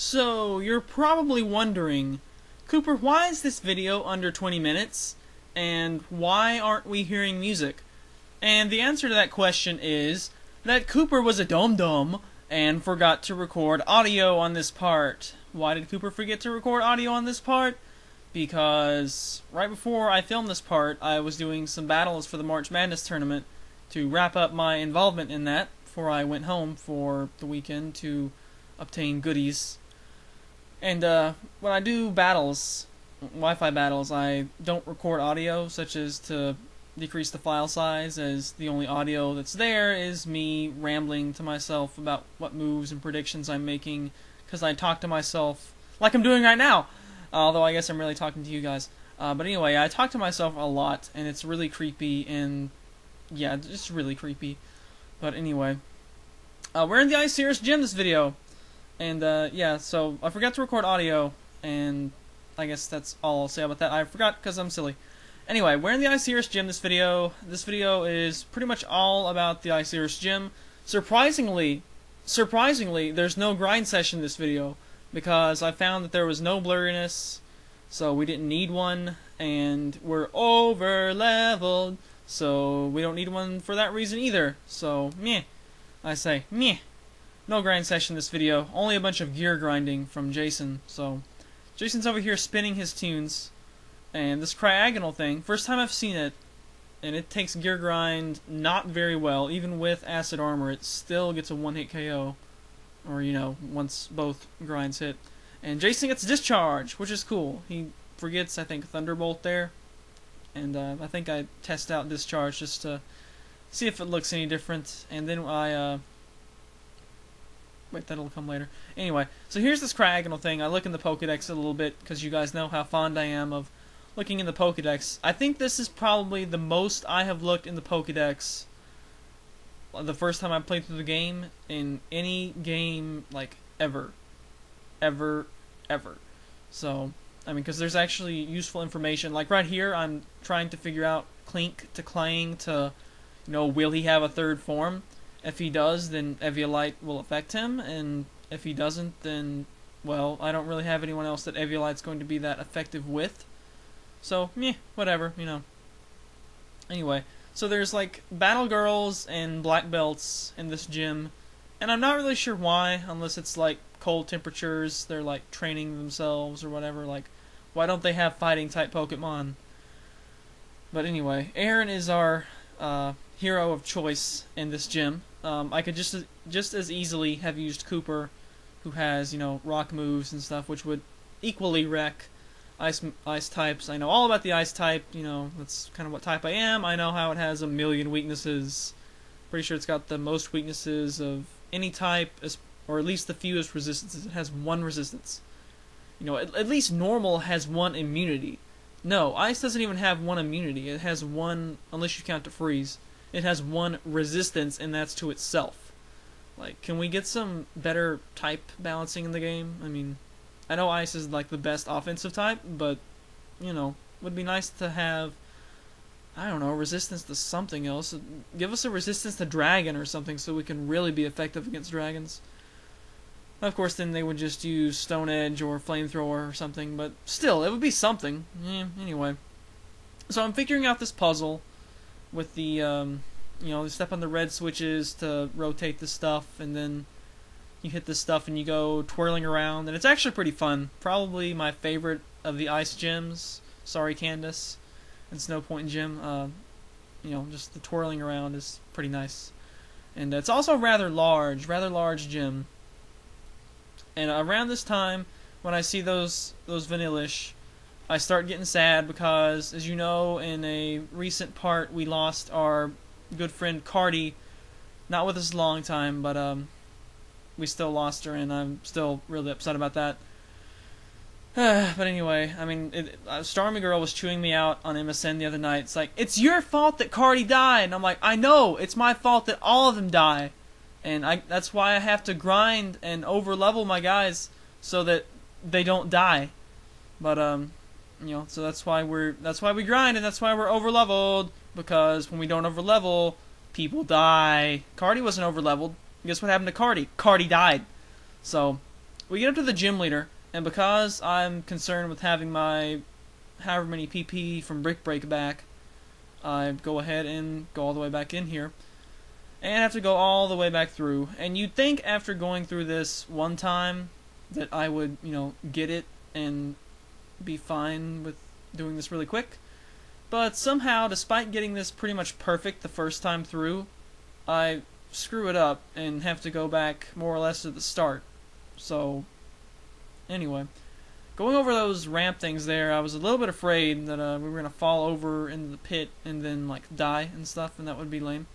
So, you're probably wondering, Kooper, why is this video under 20 minutes? And why aren't we hearing music? And the answer to that question is that Kooper was a dum-dum and forgot to record audio on this part. Why did Kooper forget to record audio on this part? Because right before I filmed this part, I was doing some battles for the March Madness tournament to wrap up my involvement in that before I went home for the weekend to obtain goodies. And when I do battles, Wi-Fi battles, I don't record audio, such as to decrease the file size, as the only audio that's there is me rambling to myself about what moves and predictions I'm making, because I talk to myself like I'm doing right now, although I guess I'm really talking to you guys. But anyway, I talk to myself a lot, and it's really creepy, and yeah, it's really creepy. But anyway, we're in the Ice Series Gym this video. And, yeah, so I forgot to record audio, and I guess that's all I'll say about that. I forgot because I'm silly. Anyway, we're in the Ice Series Gym this video. This video is pretty much all about the Ice Series Gym. Surprisingly, there's no grind session in this video, because I found that there was no blurriness, so we didn't need one, and we're over-leveled, so we don't need one for that reason either. So, meh. I say, meh. No grind session in this video, only a bunch of gear grinding from Jason. So, Jason's over here spinning his tunes, and this triagonal thing, first time I've seen it, and it takes gear grind not very well. Even with acid armor, it still gets a one-hit KO, or, you know, once both grinds hit. And Jason gets discharge, which is cool. He forgets, I think, Thunderbolt there, and I think I test out discharge just to see if it looks any different, and then wait, that'll come later. Anyway, so here's this triagonal thing. I look in the Pokédex a little bit, because you guys know how fond I am of looking in the Pokédex. I think this is probably the most I have looked in the Pokédex the first time I played through the game, in any game, like, ever. Ever. So, I mean, because there's actually useful information. Like, right here, I'm trying to figure out Clink to Clang to, you know, will he have a third form? If he does, then Eviolite will affect him, and if he doesn't, then, well, I don't really have anyone else that Eviolite's going to be that effective with. So, meh, whatever, you know. Anyway, so there's, like, battle girls and black belts in this gym, and I'm not really sure why, unless it's, like, cold temperatures, they're, like, training themselves or whatever. Like, why don't they have fighting-type Pokemon? But anyway, Aaron is our hero of choice in this gym. I could just as easily have used Kooper, who has, you know, rock moves and stuff, which would equally wreck ice types. I know all about the ice type, you know, that's kind of what type I am. I know how it has a million weaknesses. Pretty sure it's got the most weaknesses of any type, or at least the fewest resistances. It has one resistance. You know, at least normal has one immunity. No, ice doesn't even have one immunity. It has one, unless you count to freeze. It has one resistance, and that's to itself. Like, can we get some better type balancing in the game? I mean, I know ice is like the best offensive type, but, you know, would be nice to have, I don't know, resistance to something else. Give us a resistance to dragon or something so we can really be effective against dragons. Of course, then they would just use Stone Edge or Flamethrower or something, but still, it would be something. Anyway. So I'm figuring out this puzzle with the, you know, you step on the red switches to rotate the stuff, and then you hit this stuff and you go twirling around, and it's actually pretty fun. Probably my favorite of the ice gyms. Sorry, Candace. And Snow Point Gym. You know, just the twirling around is pretty nice. And it's also rather large gym. And around this time, when I see those Vanillish, I start getting sad because, as you know, in a recent part, we lost our good friend Cardi. Not with us a long time, but we still lost her, and I'm still really upset about that. But anyway, I mean, Starmie Girl was chewing me out on MSN the other night. It's like, it's your fault that Cardi died, and I'm like, I know, it's my fault that all of them die. And that's why I have to grind and over-level my guys so that they don't die. But, you know, so that's why we grind, and that's why we're over-leveled, because when we don't over-level, people die. Cardi wasn't over-leveled. Guess what happened to Cardi? Cardi died. So, we get up to the gym leader, and because I'm concerned with having my however many PP from Brick Break back, I go ahead and go all the way back in here, and have to go all the way back through. And you'd think after going through this one time that I would, get it and be fine with doing this really quick. But somehow, despite getting this pretty much perfect the first time through, I screw it up and have to go back more or less to the start. So, anyway, going over those ramp things there, I was a little bit afraid that we were going to fall over into the pit and then, like, die and stuff, and that would be lame.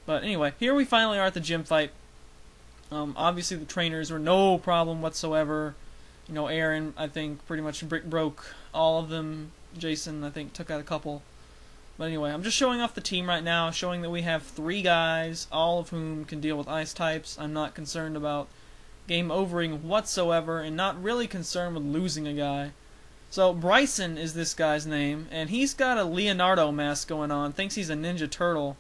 But anyway, here we finally are at the gym fight. Obviously, the trainers were no problem whatsoever. Aaron, I think, pretty much broke all of them. Jason, I think, took out a couple. But anyway, I'm just showing off the team right now, showing that we have 3 guys, all of whom can deal with ice types. I'm not concerned about game overing whatsoever, and not really concerned with losing a guy. So Bryson is this guy's name, and he's got a Leonardo mask going on. Thinks he's a Ninja Turtle.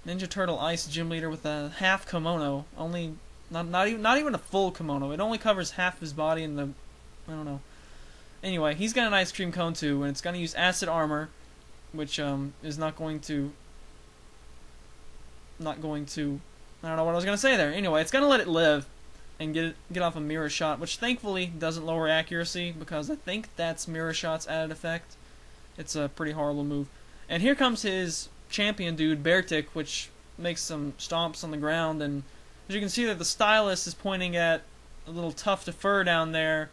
Ninja Turtle Ice Gym Leader with a half kimono. Only not even a full kimono. It only covers half his body and the I don't know. Anyway, he's got an ice cream cone too, and it's gonna use acid armor, which is not going to I don't know what I was gonna say there. Anyway, it's gonna let it live and get off a mirror shot, which thankfully doesn't lower accuracy, because I think that's mirror shot's added effect. It's a pretty horrible move. And here comes his champion dude, Beartick, which makes some stomps on the ground, and as you can see that the stylus is pointing at a little tuft of fur down there,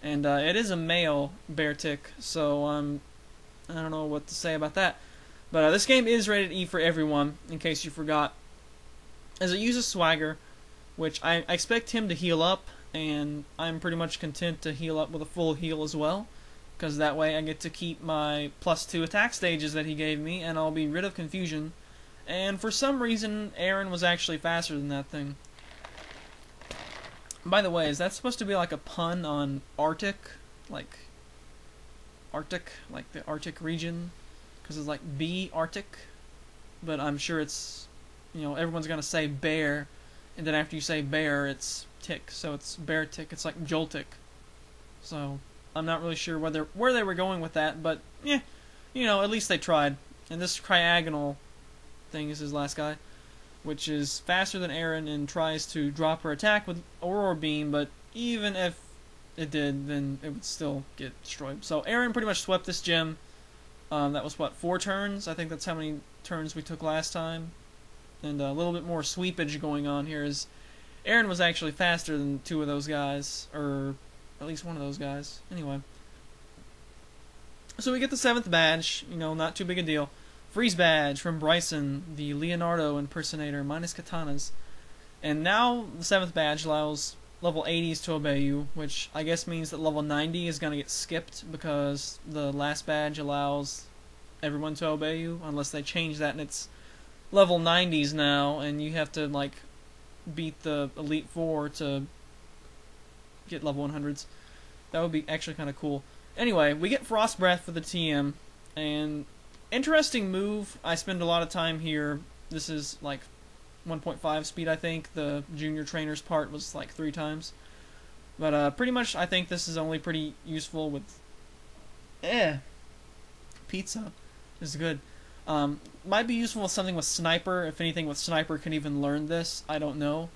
and it is a male Beartick, so I don't know what to say about that. But this game is rated E for everyone, in case you forgot, as it uses swagger, which I expect him to heal up, and I'm pretty much content to heal up with a full heal as well, because that way I get to keep my +2 attack stages that he gave me, and I'll be rid of confusion. And for some reason, Aaron was actually faster than that thing. By the way, is that supposed to be like a pun on Arctic? Like the Arctic region? Because it's like B Arctic, but I'm sure it's, everyone's gonna say bear, and then after you say bear, it's tick, so it's bear tick. It's like Joltic. So I'm not really sure where they were going with that, but yeah, at least they tried. And this Triagonal thing is his last guy, which is faster than Aaron and tries to drop her attack with Aurora Beam, but even if it did, then it would still get destroyed. So Aaron pretty much swept this gym. That was, what, 4 turns? I think that's how many turns we took last time. And a little bit more sweepage going on here, as Aaron was actually faster than 2 of those guys, or at least one of those guys. Anyway. So we get the 7th badge, not too big a deal. Freeze badge from Bryson, the Leonardo impersonator, minus katanas. And now the 7th badge allows level 80s to obey you, which I guess means that level 90 is going to get skipped, because the last badge allows everyone to obey you, unless they change that and it's level 90s now, and you have to, like, beat the Elite Four to get level 100s. That would be actually kind of cool. Anyway, we get Frost Breath for the TM, and interesting move. I spend a lot of time here. This is like 1.5 speed, I think. The junior trainer's part was like 3 times. But pretty much I think this is only pretty useful with... Pizza is good. Might be useful with something with Sniper. If anything with Sniper can even learn this, I don't know,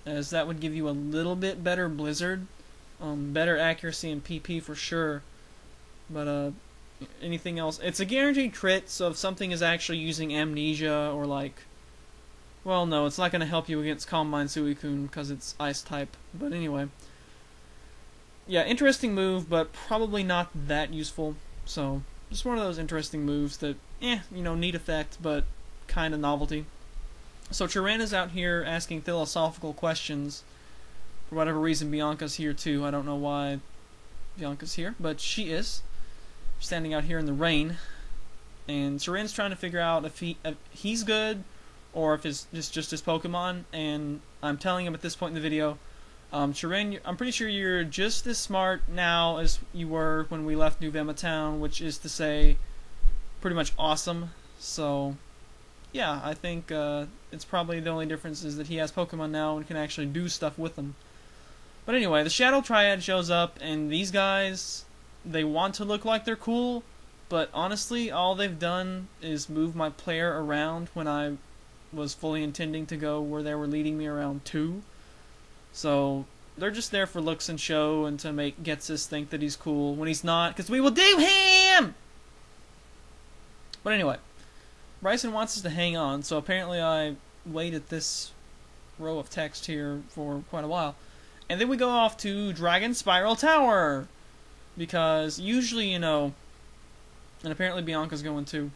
as that would give you a little bit better Blizzard. Better accuracy and PP for sure. But anything else, it's a guaranteed crit, so if something is actually using Amnesia or like, well, no, it's not going to help you against Calm Mind Suicune because it's ice type. But anyway, yeah, interesting move, but probably not that useful. So just one of those interesting moves that, neat effect, but kind of novelty. So Chiran is out here asking philosophical questions. For whatever reason, Bianca's here too. I don't know why Bianca's here, but she is. Standing out here in the rain, and Chiran's trying to figure out if he's good, or if it's just his Pokemon. And I'm telling him at this point in the video, Chiran, I'm pretty sure you're just as smart now as you were when we left New Vema Town, which is to say, pretty much awesome. So, yeah, I think it's probably the only difference is that he has Pokemon now and can actually do stuff with them. But anyway, the Shadow Triad shows up, and these guys, they want to look like they're cool, but honestly, all they've done is move my player around when I was fully intending to go where they were leading me around too. So they're just there for looks and show and to make Getsus think that he's cool when he's not, because we will do him! But anyway, Bryson wants us to hang on, so apparently I waited this row of text here for quite a while. And then we go off to Dragon Spiral Tower, because usually, you know, and apparently Bianca's going too,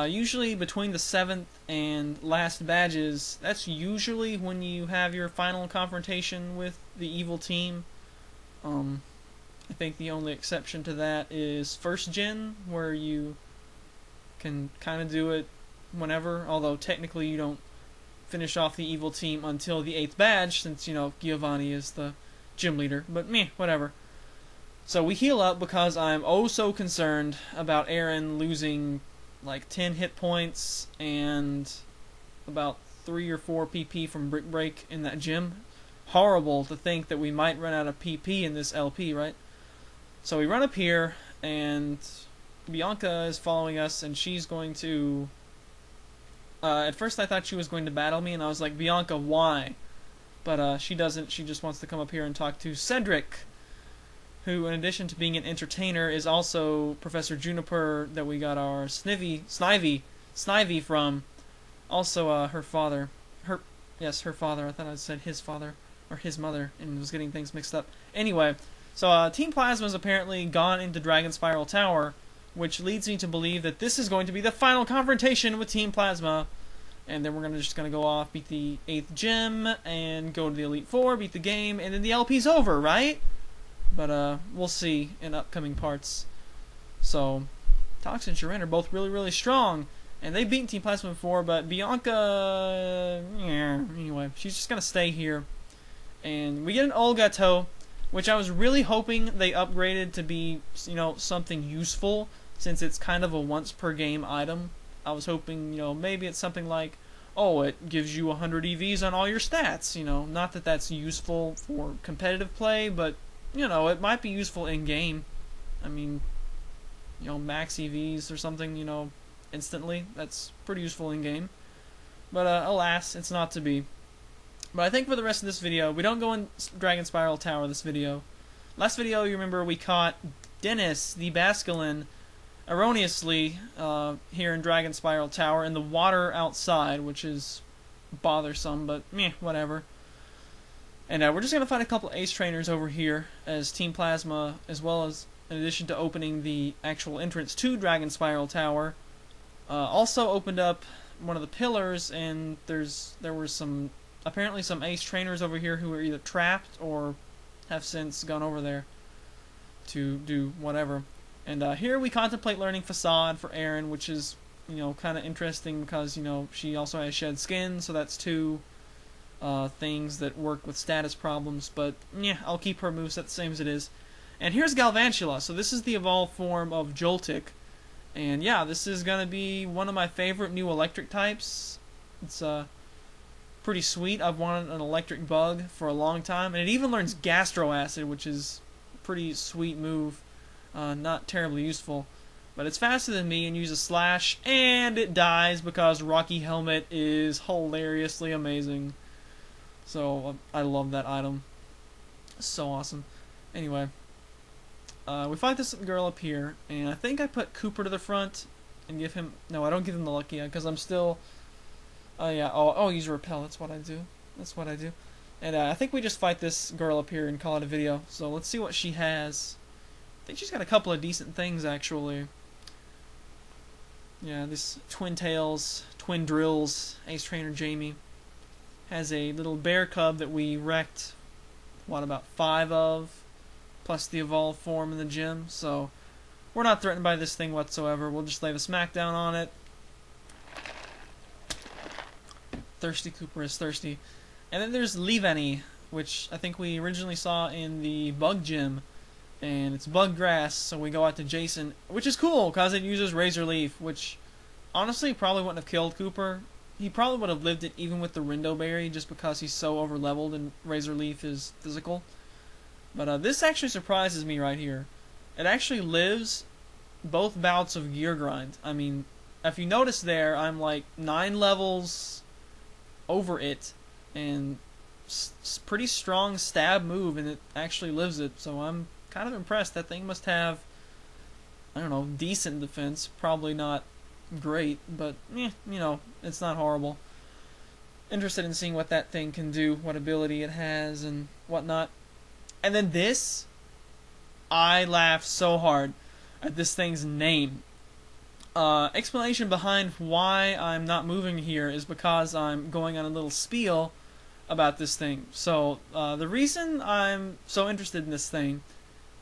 usually between the 7th and last badges, that's usually when you have your final confrontation with the evil team. I think the only exception to that is 1st gen, where you can kind of do it whenever, although technically you don't finish off the evil team until the 8th badge, since, you know, Giovanni is the gym leader, but meh, whatever. So we heal up because I'm oh so concerned about Aaron losing like 10 hit points and about 3 or 4 PP from Brick Break in that gym. Horrible to think that we might run out of PP in this LP, right? So we run up here, and Bianca is following us, and she's going to... at first I thought she was going to battle me, and I was like, Bianca, why? But she doesn't. She just wants to come up here and talk to Cedric, who, in addition to being an entertainer, is also Professor Juniper that we got our Snivy from. Also, her father. Yes, her father. I thought I said his father, or his mother, and was getting things mixed up. Anyway, so Team Plasma's apparently gone into Dragon Spiral Tower, which leads me to believe that this is going to be the final confrontation with Team Plasma. And then we're just going to go off, beat the 8th gym, and go to the Elite Four, beat the game, and then the LP's over, right? But we'll see in upcoming parts. So, Tox and Sharon are both really, really strong. And they've beaten Team Plasma before, but Bianca... yeah, anyway, she's just going to stay here. And we get an OHKO, which I was really hoping they upgraded to be, you know, something useful, since it's kind of a once-per-game item. I was hoping, you know, maybe it's something like, oh, it gives you 100 EVs on all your stats, you know. Not that that's useful for competitive play, but, you know, it might be useful in-game. I mean, you know, max EVs or something, you know, instantly. That's pretty useful in-game. But, alas, it's not to be. But I think for the rest of this video, we don't go in Dragon Spiral Tower this video. Last video, you remember, we caught Dennis, the Basculin, erroneously here in Dragon Spiral Tower in the water outside, which is bothersome, but meh, whatever. And we're just going to fight a couple ace trainers over here as Team Plasma, as well as, in addition to opening the actual entrance to Dragon Spiral Tower, also opened up one of the pillars, and there were some, apparently some ace trainers over here who were either trapped or have since gone over there to do whatever. And here we contemplate learning Facade for Erin, which is, you know, kind of interesting because, you know, she also has Shed Skin, so that's 2 things that work with status problems. But, yeah, I'll keep her moveset the same as it is. And here's Galvantula. So this is the evolved form of Joltik. And, yeah, this is going to be one of my favorite new electric types. It's pretty sweet. I've wanted an electric bug for a long time. And it even learns Gastro Acid, which is a pretty sweet move. Not terribly useful, but it's faster than me and uses Slash, and it dies because Rocky Helmet is hilariously amazing. So I love that item. So awesome. Anyway, we fight this girl up here, and I think I put Kooper to the front and give him... no, I don't give him the Lucky because I'm still... yeah, oh, use Repel, that's what I do. That's what I do. And I think we just fight this girl up here and call it a video. So let's see what she has. I think she's got a couple of decent things, actually. Yeah, this Twin Tails, Twin Drills, Ace Trainer Jamie has a little bear cub that we wrecked, what, about 5 of, plus the evolved form in the gym, so we're not threatened by this thing whatsoever. We'll just lay the smackdown on it. Thirsty Kooper is thirsty. And then there's Leavenny, which I think we originally saw in the Bug Gym. And it's Bug Grass, so we go out to Jason, which is cool, because it uses Razor Leaf, which honestly probably wouldn't have killed Kooper. He probably would have lived it even with the Rindo Berry, just because he's so overleveled and Razor Leaf is physical. But this actually surprises me right here. It actually lives both bouts of gear grind. I mean, if you notice there, I'm like 9 levels over it, and pretty strong stab move, and it actually lives it. So I'm kind of impressed. That thing must have, I don't know, decent defense. Probably not great, but you know, it's not horrible. Interested in seeing what that thing can do, what ability it has, and whatnot. And then this, I laughed so hard at this thing's name. Explanation behind why I'm not moving here is because I'm going on a little spiel about this thing. So, the reason I'm so interested in this thing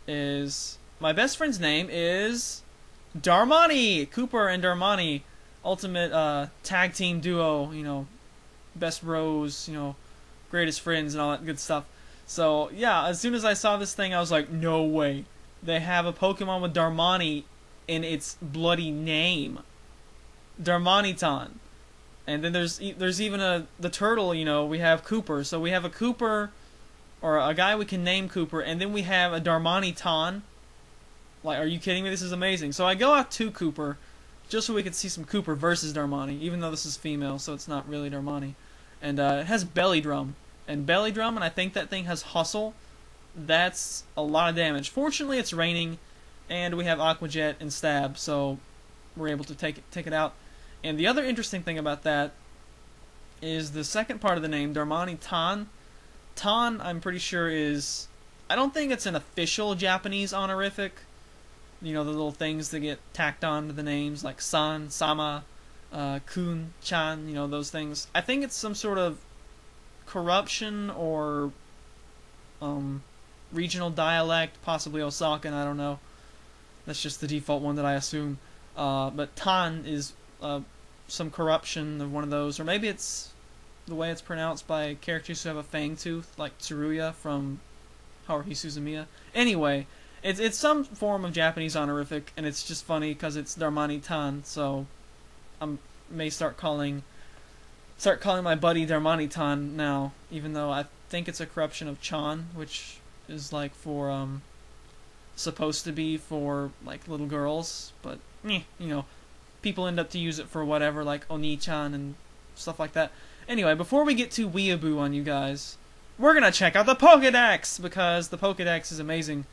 is my best friend's name is Darmani! Kooper and Darmani, ultimate tag team duo, you know, best bros, you know, greatest friends and all that good stuff. So, yeah, as soon as I saw this thing, I was like, no way. They have a Pokemon with Darmani in its bloody name. Darmanitan. And then there's even the turtle, you know, we have Kooper. So we have a Kooper, or a guy we can name Kooper, and then we have a Darmanitan. Like, are you kidding me? This is amazing. So I go out to Kooper, just so we could see some Kooper versus Darmani, even though this is female, so it's not really Darmani. And it has Belly Drum. And Belly Drum, and I think that thing has Hustle. That's a lot of damage. Fortunately, it's raining, and we have Aqua Jet and Stab, so we're able to take it out. And the other interesting thing about that is the second part of the name, Darmanitan. Tan, I'm pretty sure is... I don't think it's an official Japanese honorific. You know, the little things that get tacked on to the names, like San, Sama, Kun, Chan, you know, those things. I think it's some sort of corruption or regional dialect, possibly Osakan, I don't know. That's just the default one that I assume. But Tan is some corruption of one of those, or maybe it's the way it's pronounced by characters who have a fang tooth, like Tsuruya from Haruhi Suzumiya. Anyway, it's some form of Japanese honorific, and it's just funny because it's Darmani-tan, so I may start calling my buddy Darmani-tan now, even though I think it's a corruption of Chan, which is like for supposed to be for like little girls, but you know, people end up to use it for whatever, like Oni-chan and stuff like that. Anyway, before we get too weeaboo on you guys, we're gonna check out the Pokédex, because the Pokédex is amazing.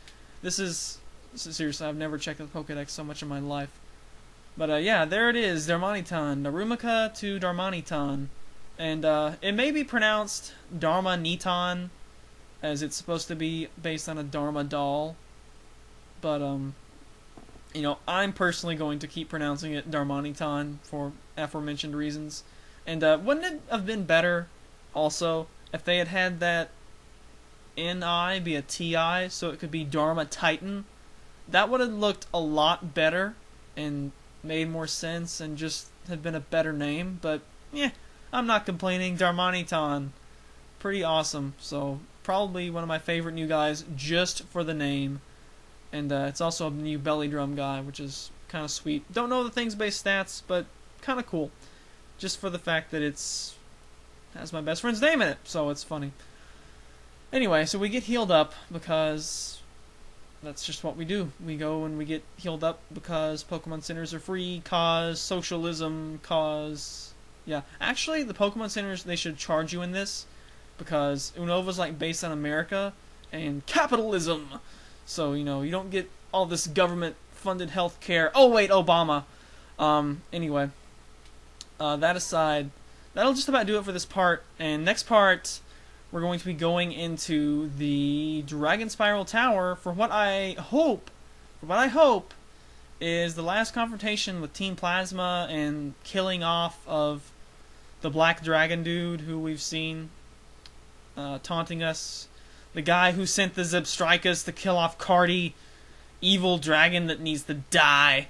This is seriously, I've never checked the Pokédex so much in my life. But yeah, there it is, Darmanitan, Darumaka to Darmanitan. And it may be pronounced Darmanitan, as it's supposed to be based on a Dharma doll. But, you know, I'm personally going to keep pronouncing it Darmanitan for aforementioned reasons. And wouldn't it have been better, also, if they had had that NI be a TI, so it could be Dharma Titan? That would have looked a lot better and made more sense and just have been a better name. But, yeah, I'm not complaining. Darmanitan, pretty awesome. So, probably one of my favorite new guys just for the name. And it's also a new Belly Drum guy, which is kind of sweet. Don't know the thing's base stats, but kind of cool. Just for the fact that has my best friend's name in it, so it's funny. Anyway, so we get healed up because that's just what we do. We go and we get healed up because Pokemon Centers are free, cause socialism, cause... Yeah, actually, the Pokemon Centers, they should charge you in this, because Unova's like based on America and capitalism. So, you know, you don't get all this government-funded health care. Oh, wait, Obama. Anyway, that aside, that'll just about do it for this part. And next part, we're going to be going into the Dragon Spiral Tower for what I hope is the last confrontation with Team Plasma and killing off of the Black Dragon dude who we've seen taunting us. The guy who sent the Zebstricas to kill off Cardi. Evil dragon that needs to die.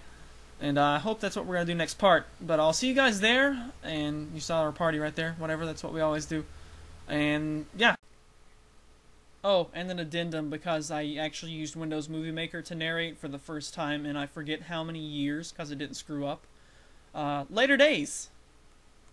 And I hope that's what we're going to do next part. But I'll see you guys there. And you saw our party right there. Whatever, that's what we always do. And, yeah. Oh, and an addendum, because I actually used Windows Movie Maker to narrate for the first time, and I forget how many years, because it didn't screw up. Later days.